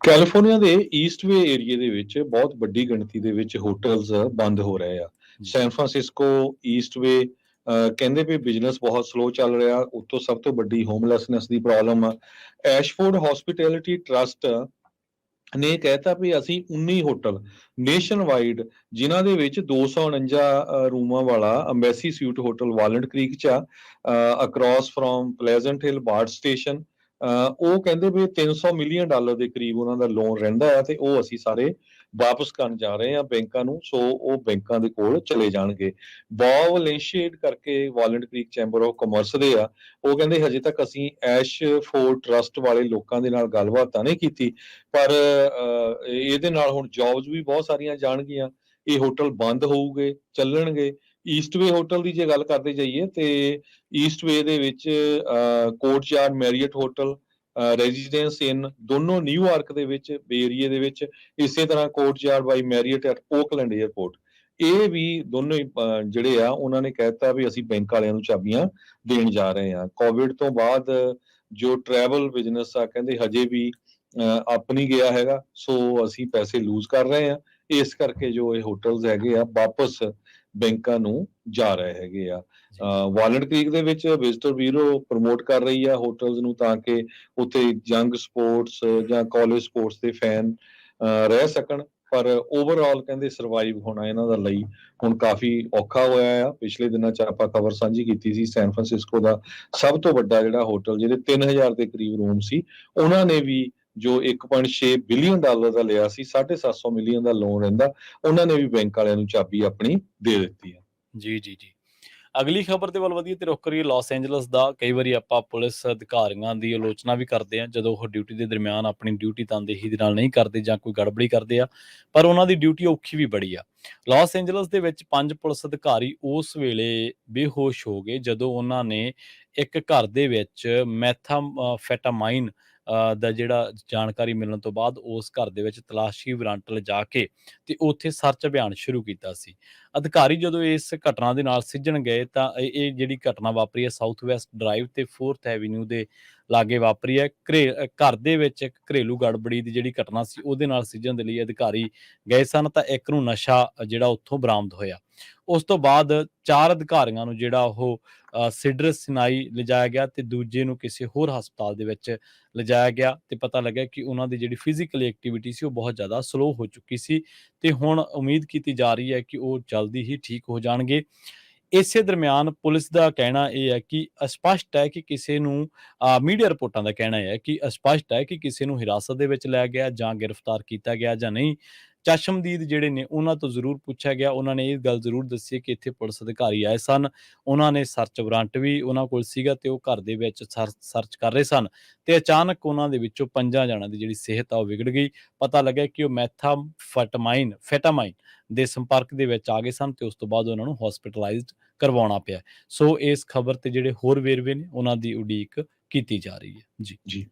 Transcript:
California ਦੇ East ਵੇ ਏਰੀਏ ਦੇ ਵਿੱਚ ਬਹੁਤ ਵੱਡੀ ਗਿਣਤੀ ਦੇ ਵਿੱਚ ਹੋਟਲਸ ਬੰਦ ਹੋ ਰਹੇ ਆ। ਜੀ। ਸੈਨ ਫਰਾਂਸਿਸਕੋ, ਈਸਟ ਵੇ ਕਹਿੰਦੇ ਵੀ ਬਿਜ਼ਨਸ ਬਹੁਤ ਸਲੋ ਚੱਲ ਰਿਹਾ। ਉੱਤੋਂ ਸਭ ਤੋਂ ਵੱਡੀ ਹੋਮਲੈਸਨੈਸ ਦੀ ਪ੍ਰੋਬਲਮ ਆ। ਐਸ਼ਫੋਰਡ ਹੌਸਪਿਟੈਲਿਟੀ ਟਰੱਸਟ ਨੇ ਕਹਿਤਾ ਵੀ ਅਸੀਂ 19 ਹੋਟਲ ਨੇਸ਼ਨ ਵਾਈਡ, ਜਿਨ੍ਹਾਂ ਦੇ ਵਿੱਚ 249 ਰੂਮਾਂ ਵਾਲਾ embassy suit hotel walnut creek 'ਚ ਆ, across from pleasant hill bird station. ਉਹ ਕਹਿੰਦੇ ਵੀ $300 ਮਿਲੀਅਨ ਦੇ ਕਰੀਬ ਉਹਨਾਂ ਦਾ ਲੋਨ ਰਹਿੰਦਾ ਆ, ਤੇ ਉਹ ਅਸੀਂ ਸਾਰੇ ਵਾਪਸ ਕਰਨ ਜਾ ਰਹੇ ਆ ਬੈਂਕਾਂ ਨੂੰ। ਸੋ ਉਹ ਬੈਂਕਾਂ ਦੇ ਕੋਲ ਚਲੇ ਜਾਣਗੇ। ਬੌਬ ਲੈਂਸ਼ੇਡ ਕਰਕੇ walnut creek chamber of commerce ਦੇ ਆ, ਉਹ ਕਹਿੰਦੇ ਹਜੇ ਤੱਕ ਅਸੀਂ ਐਸ਼ਫੋਰਡ ਟਰੱਸਟ ਵਾਲੇ ਲੋਕਾਂ ਦੇ ਨਾਲ ਗੱਲਬਾਤ ਤਾਂ ਨਹੀਂ ਕੀਤੀ, ਪਰ ਇਹਦੇ ਨਾਲ ਹੁਣ ਜੌਬਸ ਵੀ ਬਹੁਤ ਸਾਰੀਆਂ ਜਾਣਗੀਆਂ। ਇਹ ਹੋਟਲ ਬੰਦ ਹੋਊਗੇ, ਚੱਲਣਗੇ। ਈਸਟ ਵੇ ਹੋਟਲ ਦੀ ਜੇ ਗੱਲ ਕਰਦੇ ਜਾਈਏ ਤੇ ਈਸਟ ਵੇ ਦੇ ਵਿੱਚ ਕੋਰਟਯਾਰਡ ਮੈਰੀਅਟ ਹੋਟਲ, ਰੈਜ਼ੀਡੈਂਸ ਇਨ, ਦੋਨੋਂ ਨਿਊਯਾਰਕ ਦੇ ਵਿੱਚ, ਬੇ ਏਰੀਏ ਦੇ ਵਿੱਚ। ਇਸੇ ਤਰ੍ਹਾਂ Courtyard by Marriott at Auckland airport. ਇਹ ਵੀ ਦੋਨੋਂ ਹੀ ਜਿਹੜੇ ਆ ਉਹਨਾਂ ਨੇ ਕਹਿਤਾ ਵੀ ਅਸੀਂ ਬੈਂਕ ਵਾਲਿਆਂ ਨੂੰ ਚਾਬੀਆਂ ਦੇਣ ਜਾ ਰਹੇ ਆ। ਕੋਵਿਡ ਤੋਂ ਬਾਅਦ ਜੋ ਟਰੈਵਲ ਬਿਜ਼ਨਸ ਆ, ਕਹਿੰਦੇ ਹਜੇ ਵੀ ਅਪ ਨਹੀਂ ਗਿਆ ਹੈਗਾ। ਸੋ ਅਸੀਂ ਪੈਸੇ ਲੂਜ਼ ਕਰ ਰਹੇ ਆ। ਇਸ ਕਰਕੇ ਜੋ ਇਹ ਹੋਟਲਸ ਹੈਗੇ ਆ ਵਾਪਸ ਬੈਂਕਾਂ ਨੂੰ ਜਾ ਰਹੇ ਹੈਗੇ ਆ। ਜੀ। ਵਾਲਨਟ ਕ੍ਰੀਕ ਦੇ ਵਿੱਚ ਵਿਜ਼ਟਰ ਬਿਊਰੋ ਪ੍ਰਮੋਟ ਕਰ ਰਹੀ ਆ ਹੋਟਲਸ ਨੂੰ, ਤਾਂ ਕਿ ਉੱਥੇ ਯੰਗ ਸਪੋਰਟਸ ਜਾਂ ਕਾਲਜ ਸਪੋਰਟਸ ਦੇ ਫੈਨ ਰਹਿ ਸਕਣ। ਪਰ ਓਵਰਆਲ ਕਹਿੰਦੇ ਸਰਵਾਈਵ ਹੋਣਾ ਇਹਨਾਂ ਦਾ ਲਈ ਹੁਣ ਕਾਫੀ ਔਖਾ ਹੋਇਆ ਆ। ਪਿਛਲੇ ਦਿਨਾਂ 'ਚ ਆਪਾਂ ਖਬਰ ਸਾਂਝੀ ਕੀਤੀ ਸੀ, ਸੈਨ ਫਰਾਂਸਿਸਕੋ ਦਾ ਸਭ ਤੋਂ ਵੱਡਾ ਜਿਹੜਾ ਹੋਟਲ, ਜਿਹਦੇ 3000 ਦੇ ਕਰੀਬ ਰੂਮ ਸੀ, ਉਹਨਾਂ ਨੇ ਵੀ ਜੋ $1.6 ਬਿਲੀਅਨ ਦਾ ਲਿਆ ਸੀ, 750 ਮਿਲੀਅਨ ਦਾ ਲੋਨ ਰਹਿੰਦਾ, ਉਹਨਾਂ ਨੇ ਵੀ ਬੈਂਕ ਵਾਲਿਆਂ ਨੂੰ ਚਾਬੀ ਆਪਣੀ ਦੇ ਦਿੱਤੀ ਆ। ਜੀ, ਜੀ, ਜੀ। ਅਗਲੀ ਖਬਰ ਦੇ ਵੱਲ ਵਧੀਏ ਤੇ ਰੁੱਖ ਕਰੀਏ ਲਾਸ ਐਂਜਲਸ ਦਾ। ਕਈ ਵਾਰੀ ਆਪਾਂ ਪੁਲਿਸ ਅਧਿਕਾਰੀਆਂ ਦੀ ਆਲੋਚਨਾ ਵੀ ਕਰਦੇ ਹਾਂ ਜਦੋਂ ਉਹ ਡਿਊਟੀ ਦੇ ਦਰਮਿਆਨ ਆਪਣੀ ਡਿਊਟੀ ਤਨਦੇਹੀ ਦੇ ਨਾਲ ਨਹੀਂ ਕਰਦੇ ਜਾਂ ਕੋਈ ਗੜਬੜੀ ਕਰਦੇ ਆ, ਪਰ ਉਹਨਾਂ ਦੀ ਡਿਊਟੀ ਔਖੀ ਵੀ ਬੜੀ ਆ। ਲਾਸ ਐਂਜਲਸ ਦੇ ਵਿੱਚ 5 ਪੁਲਿਸ ਅਧਿਕਾਰੀ ਉਸ ਵੇਲੇ ਬੇਹੋਸ਼ ਹੋ ਗਏ ਜਦੋਂ ਉਹਨਾਂ ਨੇ ਇੱਕ ਘਰ ਦੇ ਵਿੱਚ ਮੈਥਾਮਫੈਟਾਮਾਈਨ ਦਾ ਜਿਹੜਾ ਜਾਣਕਾਰੀ ਮਿਲਣ ਤੋਂ ਬਾਅਦ ਉਸ ਘਰ ਦੇ ਵਿੱਚ ਤਲਾਸ਼ੀ ਵਾਰੰਟ ਲਿਜਾ ਕੇ ਤੇ ਉੱਥੇ ਸਰਚ ਅਭਿਆਨ ਸ਼ੁਰੂ ਕੀਤਾ ਸੀ। ਅਧਿਕਾਰੀ ਜਦੋਂ ਇਸ ਘਟਨਾ ਦੇ ਨਾਲ ਸਿੱਝਣ ਗਏ ਤਾਂ ਇਹ ਜਿਹੜੀ ਘਟਨਾ ਵਾਪਰੀ ਹੈ ਸਾਊਥ ਵੈਸਟ ਡਰਾਈਵ ਤੇ 4th ਐਵੀਨਿਊ ਦੇ ਲਾਗੇ ਵਾਪਰੀ ਹੈ। ਘਰ ਦੇ ਵਿੱਚ ਇੱਕ ਘਰੇਲੂ ਗੜਬੜੀ ਦੀ ਜਿਹੜੀ ਘਟਨਾ ਸੀ ਉਹਦੇ ਨਾਲ ਸਿੱਝਣ ਦੇ ਲਈ ਅਧਿਕਾਰੀ ਗਏ ਸਨ, ਤਾਂ ਇੱਕ ਨੂੰ ਨਸ਼ਾ ਜਿਹੜਾ ਉੱਥੋਂ ਬਰਾਮਦ ਹੋਇਆ। ਉਸ ਤੋਂ ਬਾਅਦ 4 ਅਧਿਕਾਰੀਆਂ ਨੂੰ ਜਿਹੜਾ ਉਹ ਸਿਡਰਸ ਸਿਨਾਈ ਲਿਜਾਇਆ ਗਿਆ ਤੇ ਦੂਜੇ ਨੂੰ ਕਿਸੇ ਹੋਰ ਹਸਪਤਾਲ ਦੇ ਵਿੱਚ ਲਿਜਾਇਆ ਗਿਆ, ਤੇ ਪਤਾ ਲੱਗਿਆ ਕਿ ਉਹਨਾਂ ਦੀ ਜਿਹੜੀ ਫਿਜ਼ੀਕਲ ਐਕਟੀਵਿਟੀ ਸੀ ਉਹ ਬਹੁਤ ਜ਼ਿਆਦਾ ਸਲੋ ਹੋ ਚੁੱਕੀ ਸੀ, ਤੇ ਹੁਣ ਉਮੀਦ ਕੀਤੀ ਜਾ ਰਹੀ ਹੈ ਕਿ ਉਹ ਜਲਦੀ ਹੀ ਠੀਕ ਹੋ ਜਾਣਗੇ। ਇਸੇ ਦਰਮਿਆਨ ਪੁਲਿਸ ਦਾ ਕਹਿਣਾ ਇਹ ਹੈ ਕਿ ਅਸਪਸ਼ਟ ਹੈ ਕਿ ਕਿਸੇ ਨੂੰ ਮੀਡੀਆ ਰਿਪੋਰਟਾਂ ਦਾ ਕਹਿਣਾ ਹੈ ਕਿ ਅਸਪਸ਼ਟ ਹੈ ਕਿ ਕਿਸੇ ਨੂੰ ਹਿਰਾਸਤ ਦੇ ਵਿੱਚ ਲਿਆ ਗਿਆ ਜਾਂ ਗ੍ਰਿਫਤਾਰ ਕੀਤਾ ਗਿਆ ਜਾਂ ਨਹੀਂ। ਚਸ਼ਮਦੀਦ ਜਿਹੜੇ ਨੇ ਉਹਨਾਂ ਤੋਂ ਜ਼ਰੂਰ ਪੁੱਛਿਆ ਗਿਆ। ਉਹਨਾਂ ਨੇ ਇਹ ਗੱਲ ਜ਼ਰੂਰ ਦੱਸੀ ਕਿ ਇੱਥੇ ਪੁਲਿਸ ਅਧਿਕਾਰੀ ਆਏ ਸਨ, ਉਹਨਾਂ ਨੇ ਸਰਚ ਵਾਰੰਟ ਵੀ ਉਹਨਾਂ ਕੋਲ ਸੀਗਾ ਤੇ ਉਹ ਘਰ ਦੇ ਵਿੱਚ ਸਰਚ ਕਰ ਰਹੇ ਸਨ, ਤੇ ਅਚਾਨਕ ਉਹਨਾਂ ਦੇ ਵਿੱਚੋਂ 5 ਜਣਾਂ ਦੀ ਜਿਹੜੀ ਸਿਹਤ ਆ ਉਹ ਵਿਗੜ ਗਈ। ਪਤਾ ਲੱਗਿਆ ਕਿ ਉਹ ਫੈਟਾਮਾਈਨ ਦੇ ਸੰਪਰਕ ਦੇ ਵਿੱਚ ਆ ਗਏ ਸਨ ਤੇ ਉਸ ਤੋਂ ਬਾਅਦ ਉਹਨਾਂ ਨੂੰ ਹਸਪੀਟਲਾਈਜ਼ਡ ਕਰਵਾਉਣਾ ਪਿਆ। ਸੋ ਇਸ ਖਬਰ ਤੇ ਜਿਹੜੇ ਹੋਰ ਵੇਰਵੇ ਨੇ ਉਹਨਾਂ ਦੀ ਉਡੀਕ ਕੀਤੀ ਜਾ ਰਹੀ ਹੈ। ਜੀ।